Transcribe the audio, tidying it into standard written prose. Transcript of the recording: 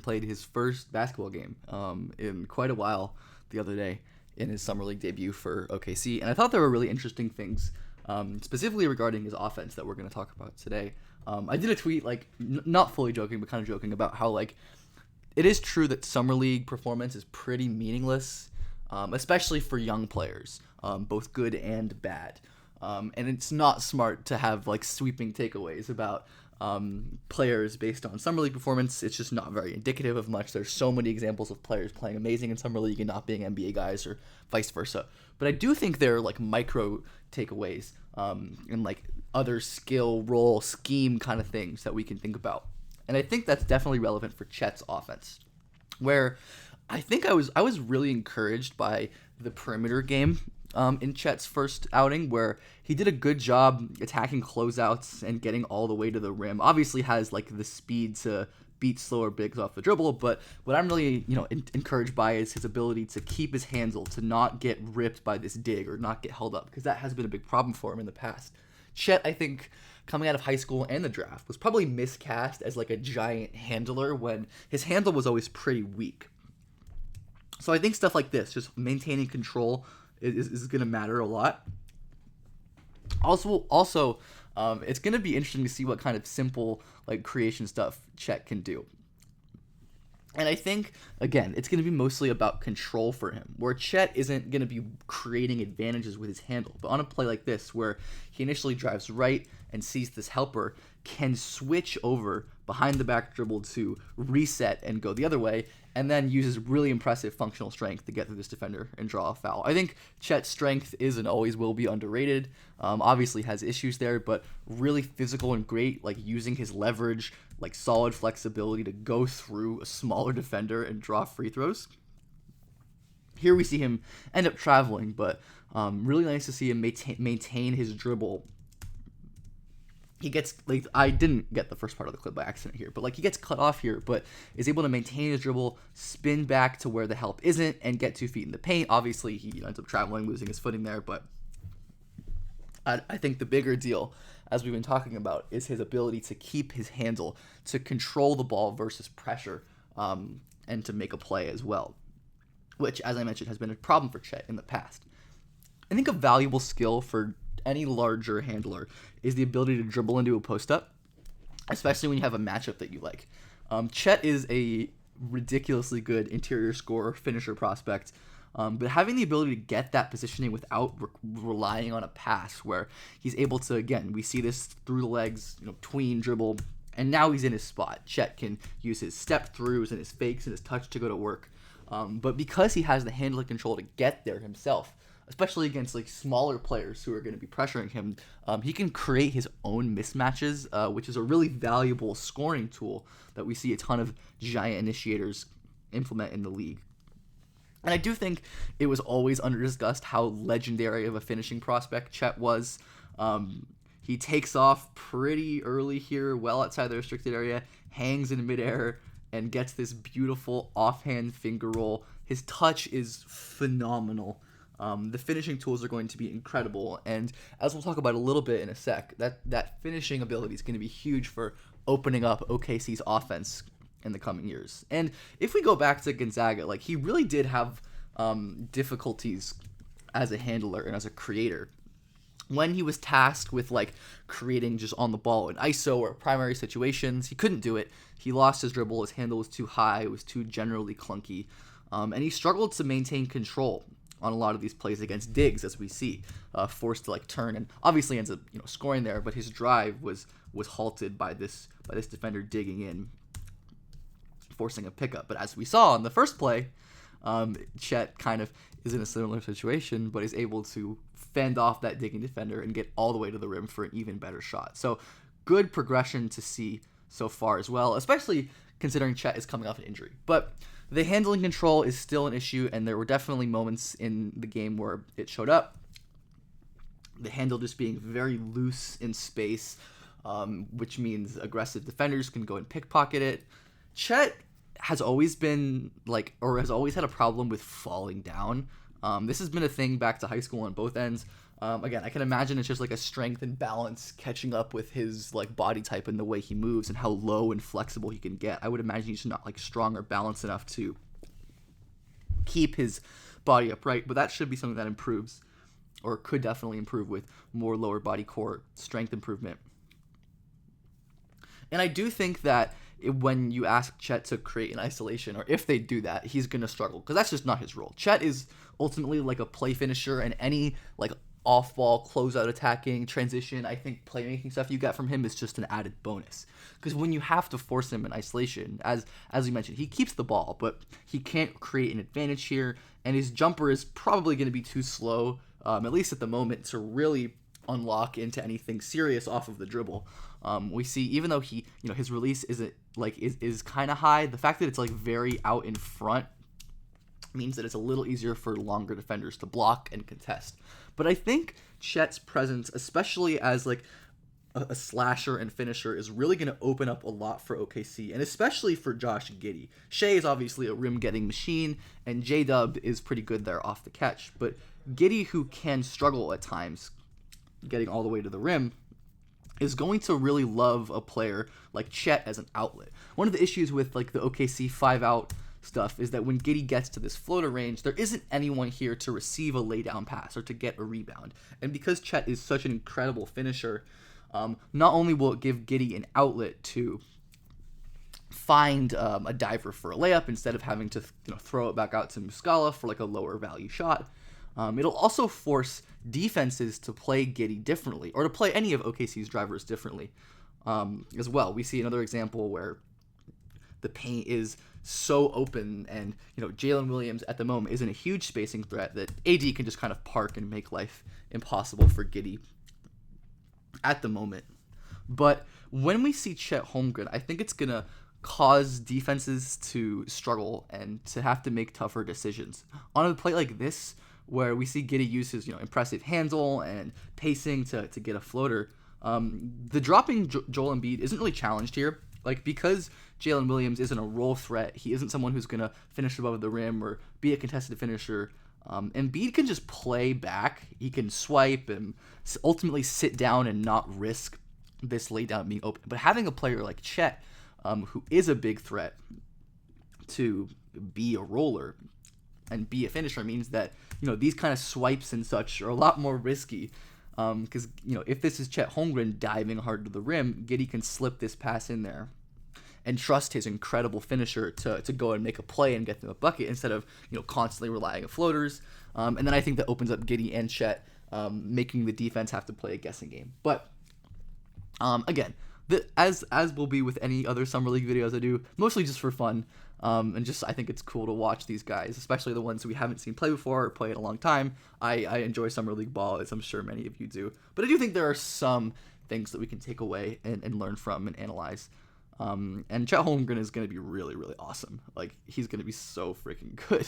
played his first basketball game in quite a while the other day in his summer league debut for OKC, and I thought there were really interesting things, specifically regarding his offense that we're going to talk about today. I did a tweet, like not fully joking, but kind of joking about how like it is true that summer league performance is pretty meaningless, especially for young players, both good and bad. And it's not smart to have like sweeping takeaways about players based on summer league performance. It's just not very indicative of much. There's so many examples of players playing amazing in summer league and not being NBA guys, or vice versa. But I do think there are like micro takeaways and like other skill, role, scheme kind of things that we can think about. And I think that's definitely relevant for Chet's offense, where I think I was really encouraged by the perimeter game in Chet's first outing, where he did a good job attacking closeouts and getting all the way to the rim. Obviously has like the speed to beat slower bigs off the dribble, but what I'm really encouraged by is his ability to keep his handle, to not get ripped by this dig or not get held up, because that has been a big problem for him in the past. Chet, I think, coming out of high school and the draft, was probably miscast as like a giant handler when his handle was always pretty weak. So I think stuff like this, just maintaining control, is going to matter a lot. Also, it's going to be interesting to see what kind of simple like creation stuff Chet can do. And I think, again, it's going to be mostly about control for him, where Chet isn't going to be creating advantages with his handle. But on a play like this, where he initially drives right and sees this helper, can switch over behind the back dribble to reset and go the other way, and then uses really impressive functional strength to get through this defender and draw a foul. I think Chet's strength is and always will be underrated. Obviously has issues there, but really physical and great, like using his leverage, like solid flexibility to go through a smaller defender and draw free throws. Here we see him end up traveling, but really nice to see him maintain his dribble. He gets, like, I didn't get the first part of the clip by accident here, but like he gets cut off here, but is able to maintain his dribble, spin back to where the help isn't, and get 2 feet in the paint. Obviously, he ends up traveling, losing his footing there, but I think the bigger deal, as we've been talking about, is his ability to keep his handle, to control the ball versus pressure, and to make a play as well, which, as I mentioned, has been a problem for Chet in the past. I think a valuable skill for any larger handler is the ability to dribble into a post-up, especially when you have a matchup that you like. Chet is a ridiculously good interior scorer, finisher prospect, but having the ability to get that positioning without relying on a pass, where he's able to, again, we see this through the legs, tween, dribble, and now he's in his spot. Chet can use his step-throughs and his fakes and his touch to go to work, but because he has the handling control to get there himself, especially against like smaller players who are going to be pressuring him, he can create his own mismatches, which is a really valuable scoring tool that we see a ton of giant initiators implement in the league. And I do think it was always under-discussed how legendary of a finishing prospect Chet was. He takes off pretty early here, well outside the restricted area, hangs in midair, and gets this beautiful offhand finger roll. His touch is phenomenal. The finishing tools are going to be incredible, and as we'll talk about a little bit in a sec, that finishing ability is going to be huge for opening up OKC's offense in the coming years. And if we go back to Gonzaga, like he really did have difficulties as a handler and as a creator. When he was tasked with like creating just on the ball in ISO or primary situations, he couldn't do it. He lost his dribble, his handle was too high, it was too generally clunky, and he struggled to maintain control on a lot of these plays against digs, as we see, forced to like turn, and obviously ends up scoring there. But his drive was halted by this defender digging in, forcing a pickup. But as we saw in the first play, Chet kind of is in a similar situation, but is able to fend off that digging defender and get all the way to the rim for an even better shot. So good progression to see so far as well, especially considering Chet is coming off an injury. But the handling control is still an issue, and there were definitely moments in the game where it showed up. The handle just being very loose in space, which means aggressive defenders can go and pickpocket it. Chet has always been has always had a problem with falling down. This has been a thing back to high school on both ends. Again, I can imagine it's just like a strength and balance catching up with his like body type and the way he moves and how low and flexible he can get. I would imagine he's not like strong or balanced enough to keep his body upright, but that should be something that improves, or could definitely improve with more lower body core strength improvement. And I do think that when you ask Chet to create an isolation, or if they do that, he's going to struggle, because that's just not his role. Chet is ultimately like a play finisher, and any like off-ball, closeout attacking, transition, I think playmaking stuff you get from him is just an added bonus. Because when you have to force him in isolation, as you mentioned, he keeps the ball, but he can't create an advantage here, and his jumper is probably going to be too slow, at least at the moment, to really unlock into anything serious off of the dribble. We see, even though he, his release isn't like is kind of high, the fact that it's like very out in front means that it's a little easier for longer defenders to block and contest. But I think Chet's presence, especially as like a slasher and finisher, is really going to open up a lot for OKC, and especially for Josh Giddey. Shea is obviously a rim-getting machine, and J-Dub is pretty good there off the catch. But Giddey, who can struggle at times getting all the way to the rim, is going to really love a player like Chet as an outlet. One of the issues with like the OKC 5-out stuff is that when Giddey gets to this floater range, there isn't anyone here to receive a laydown pass or to get a rebound. And because Chet is such an incredible finisher, not only will it give Giddey an outlet to find a diver for a layup instead of having to throw it back out to Muscala for like a lower value shot, it'll also force defenses to play Giddey differently, or to play any of OKC's drivers differently as well. We see another example where the paint is so open, and Jalen Williams at the moment isn't a huge spacing threat, that AD can just kind of park and make life impossible for Giddey at the moment. But when we see Chet Holmgren, I think it's gonna cause defenses to struggle and to have to make tougher decisions on a play like this, where we see Giddey use his impressive handle and pacing to get a floater. The dropping Joel Embiid isn't really challenged here. Like, because Jalen Williams isn't a roll threat, he isn't someone who's going to finish above the rim or be a contested finisher. Embiid can just play back. He can swipe and ultimately sit down and not risk this laydown being open. But having a player like Chet, who is a big threat to be a roller and be a finisher, means that these kind of swipes and such are a lot more risky. Because if this is Chet Holmgren diving hard to the rim, Giddey can slip this pass in there and trust his incredible finisher to go and make a play and get them a bucket, instead of constantly relying on floaters. And then I think that opens up Giddey and Chet, making the defense have to play a guessing game. But again, as will be with any other summer league videos I do, mostly just for fun. And just, I think it's cool to watch these guys, especially the ones we haven't seen play before or play in a long time. I enjoy summer league ball, as I'm sure many of you do. But I do think there are some things that we can take away and learn from and analyze. And Chet Holmgren is going to be really, really awesome. Like, he's going to be so freaking good.